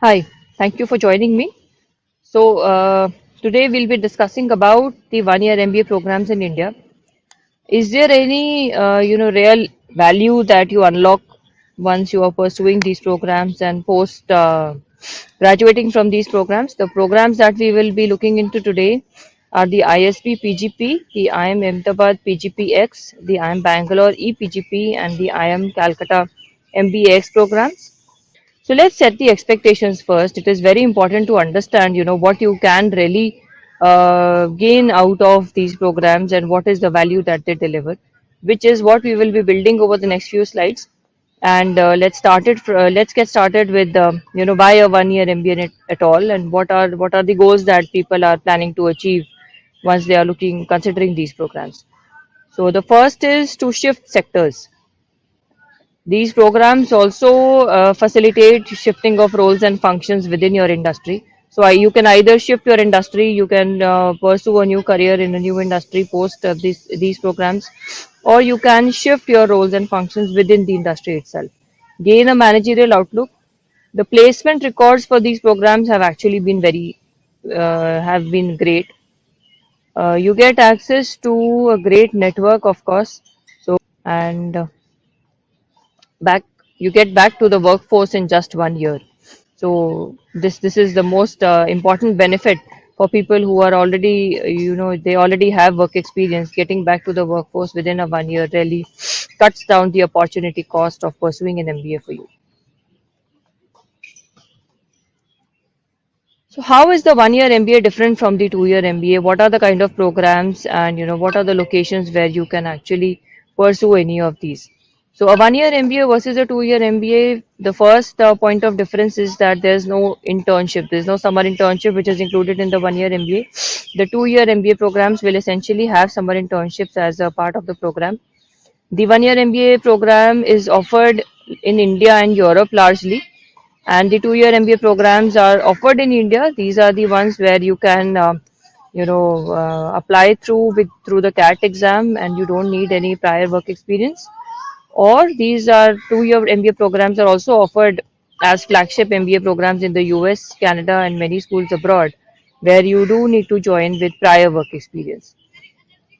Hi, thank you for joining me. So, today we'll be discussing about the one-year MBA programs in India. Is there any, real value that you unlock once you are pursuing these programs and post graduating from these programs? The programs that we will be looking into today are the ISB PGP, the IIM Ahmedabad PGPX, the IIM Bangalore EPGP, and the IIM Calcutta MBAEx programs. So let's set the expectations first. It is very important to understand, what you can really gain out of these programs and what is the value that they deliver, which is what we will be building over the next few slides. And let's get started with why a one-year MBA at all, and what are the goals that people are planning to achieve once they are looking considering these programs. So the first is to shift sectors. These programs also facilitate shifting of roles and functions within your industry. So you can either shift your industry, you can pursue a new career in a new industry post these programs, or you can shift your roles and functions within the industry itself. Gain a managerial outlook. The placement records for these programs have actually been have been great. You get access to a great network, of course. So and back you get back to the workforce in just 1 year. So this is the most important benefit for people who are already they already have work experience. Getting back to the workforce within a 1 year really cuts down the opportunity cost of pursuing an MBA for you. So how is the 1 year MBA different from the 2 year MBA? What are the kind of programs, and what are the locations where you can actually pursue any of these? So a 1 year MBA versus a 2 year MBA, the first point of difference is that there's no internship. There's no summer internship which is included in the 1 year MBA. The 2 year MBA programs will essentially have summer internships as a part of the program. The 1 year MBA program is offered in India and Europe largely, and the 2 year MBA programs are offered in India. These are the ones where you can, apply through the CAT exam, and you don't need any prior work experience. Or these are 2 year MBA programs are also offered as flagship MBA programs in the US, Canada, and many schools abroad, where you do need to join with prior work experience.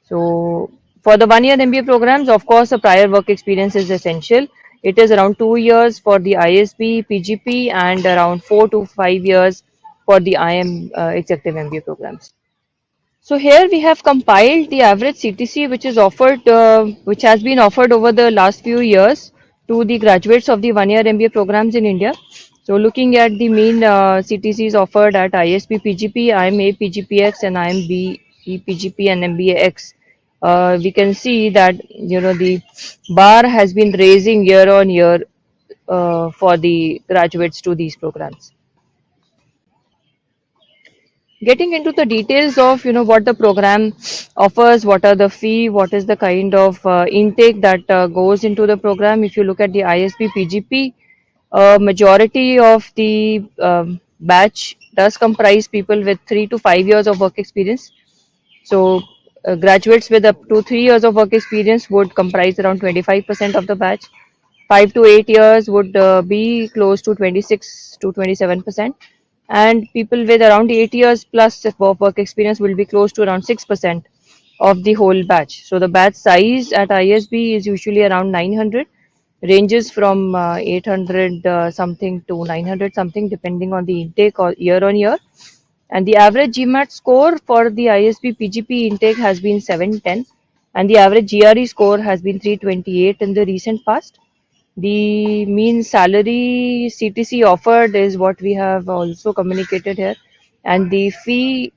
So for the 1 year MBA programs, of course, a prior work experience is essential. It is around 2 years for the ISB PGP and around 4 to 5 years for the IIM executive MBA programs. So here we have compiled the average CTC which has been offered over the last few years to the graduates of the 1 year MBA programs in India. So looking at the mean CTCs offered at ISB PGP, IIM A PGPX, and IIMB EPGP and MBAEx, we can see that the bar has been raising year on year for the graduates to these programs. Getting into the details of what the program offers, what are the fee, what is the kind of intake that goes into the program. If you look at the ISB PGP, majority of the batch does comprise people with 3 to 5 years of work experience. So graduates with up to 3 years of work experience would comprise around 25% of the batch. 5 to 8 years would be close to 26 to 27%, and people with around 8 years plus of work experience will be close to around 6% of the whole batch. So the batch size at ISB is usually around 900, ranges from 800 something to 900 something depending on the intake or year on year. And the average GMAT score for the ISB PGP intake has been 710, and the average GRE score has been 328 in the recent past. The mean salary CTC offered is what we have also communicated here, and the fee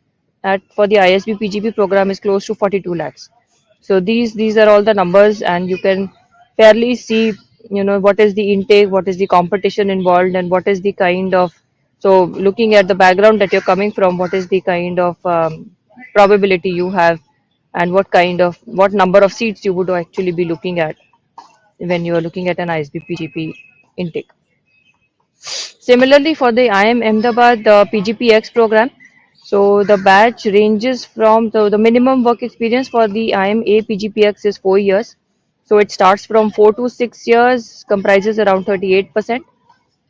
for the ISB PGP program is close to 42 lakhs. So these are all the numbers, and you can fairly see what is the intake, what is the competition involved, and what is the kind of, so looking at the background that you're coming from, what is the kind of probability you have, and what number of seats you would actually be looking at when you are looking at an ISB PGP intake. Similarly, for the IIM Ahmedabad PGPX program, so the batch ranges from the minimum work experience for the IIM A PGPX is 4 years. So it starts from 4 to 6 years, comprises around 38%.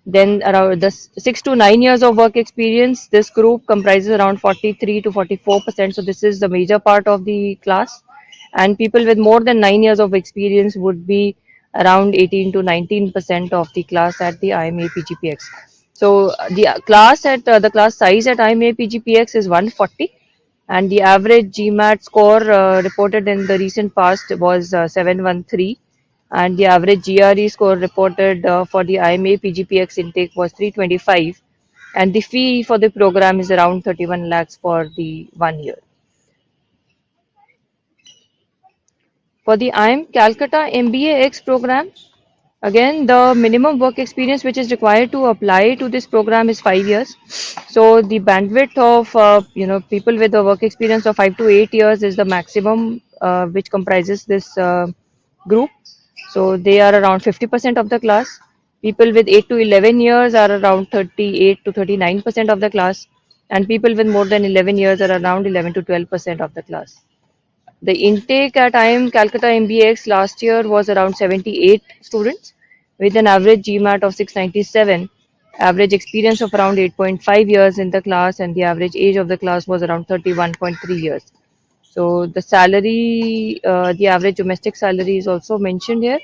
Then around the 6 to 9 years of work experience, this group comprises around 43 to 44%. So this is the major part of the class. And people with more than 9 years of experience would be around 18 to 19% of the class at the IIMA PGPX. So the class size at IIMA PGPX is 140, and the average GMAT score reported in the recent past was 713, and the average GRE score reported for the IMA PGPX intake was 325, and the fee for the program is around 31 lakhs for the 1 year. For the IIM Calcutta MBAEx program, again, the minimum work experience which is required to apply to this program is 5 years. So the bandwidth of people with a work experience of 5 to 8 years is the maximum which comprises this group. So they are around 50% of the class. People with 8 to 11 years are around 38 to 39% of the class, and people with more than 11 years are around 11 to 12% of the class. The intake at IIM Calcutta MBAX last year was around 78 students with an average GMAT of 697, average experience of around 8.5 years in the class, and the average age of the class was around 31.3 years. So the salary, the average domestic salary is also mentioned here,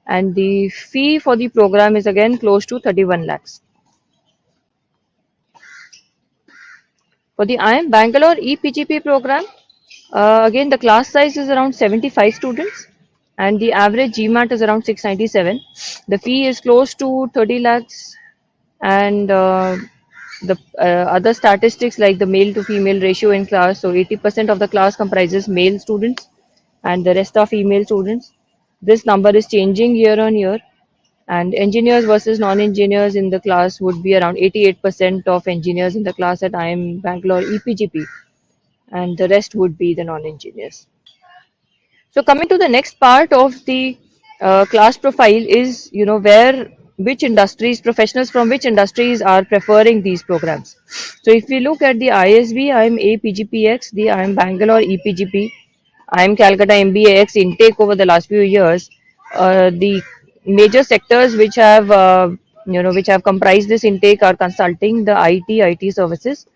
and the fee for the program is again close to 31 lakhs. For the IIM Bangalore EPGP program, again the class size is around 75 students, and the average GMAT is around 697. The fee is close to 30 lakhs, and the other statistics like the male to female ratio in class. So 80% of the class comprises male students, and the rest are female students. This number is changing year on year, and engineers versus non-engineers in the class would be around 88% of engineers in the class at IIM Bangalore EPGP, and the rest would be the non-engineers. So coming to the next part of the class profile is, where which industries, professionals from which industries are preferring these programs. So if we look at the ISB IIM A PGPX, the IIM Bangalore EPGP, IIM Calcutta MBAEx intake over the last few years, the major sectors which have comprised this intake are consulting, the IT services,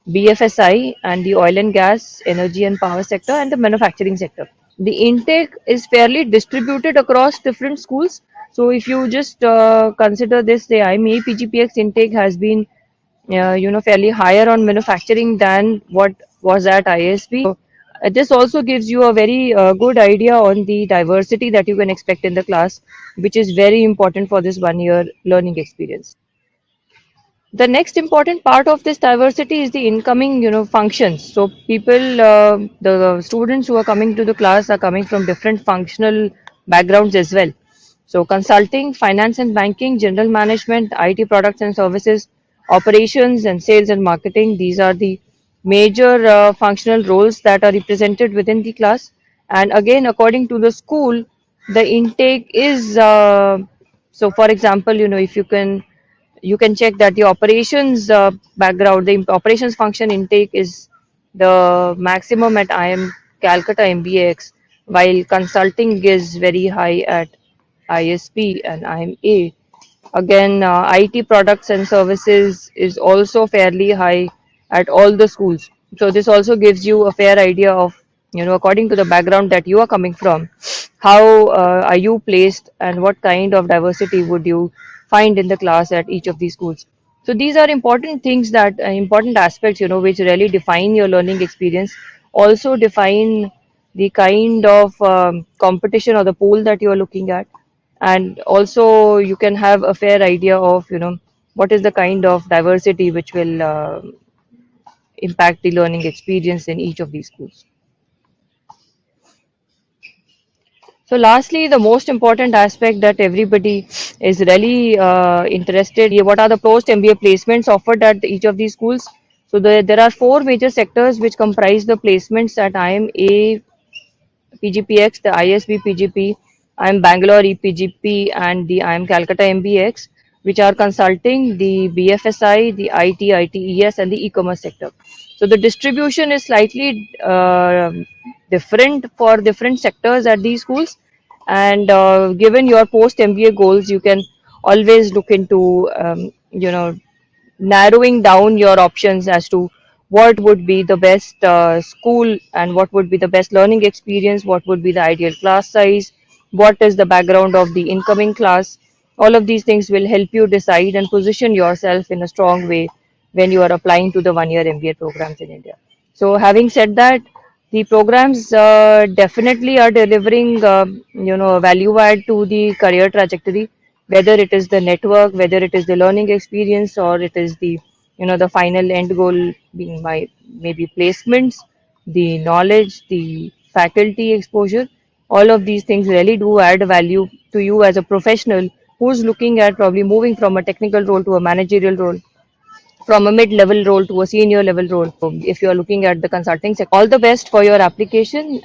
BFSI, and the oil and gas, energy and power sector, and the manufacturing sector. The intake is fairly distributed across different schools. So if you just consider this, the IME PGPX intake has been, fairly higher on manufacturing than what was at ISB. So this also gives you a very good idea on the diversity that you can expect in the class, which is very important for this 1 year learning experience. The next important part of this diversity is the incoming, functions. So the students who are coming to the class are coming from different functional backgrounds as well. So consulting, finance and banking, general management, IT products and services, operations and sales and marketing. These are the major functional roles that are represented within the class. And again, according to the school, the intake is so. For example, if you can check that the operations background, the operations function intake is the maximum at IIM Calcutta MBAX, while consulting is very high at ISP and IMA. Again, IT products and services is also fairly high at all the schools. So this also gives you a fair idea of, according to the background that you are coming from, how are you placed and what kind of diversity would you find in the class at each of these schools. So these are important things that important aspects, which really define your learning experience. Also define the kind of competition or the pool that you are looking at, and also you can have a fair idea of what is the kind of diversity which will impact the learning experience in each of these schools. So lastly, the most important aspect that everybody is really interested, what are the post-MBA placements offered at each of these schools? So there are four major sectors which comprise the placements at IIM A PGPX, the ISB PGP, IIM Bangalore EPGP, and the IIM Calcutta MBAX, which are consulting, the BFSI, the IT, ITES, and the e-commerce sector. So the distribution is slightly different for different sectors at these schools. And given your post MBA goals, you can always look into narrowing down your options as to what would be the best school and what would be the best learning experience, what would be the ideal class size, what is the background of the incoming class. All of these things will help you decide and position yourself in a strong way when you are applying to the 1 year MBA programs in India. So, having said that, the programs definitely are delivering, value add to the career trajectory, whether it is the network, whether it is the learning experience, or it is the final end goal being my maybe placements, the knowledge, the faculty exposure. All of these things really do add value to you as a professional who's looking at probably moving from a technical role to a managerial role, from a mid-level role to a senior level role. If you are looking at the consulting sector, all the best for your application.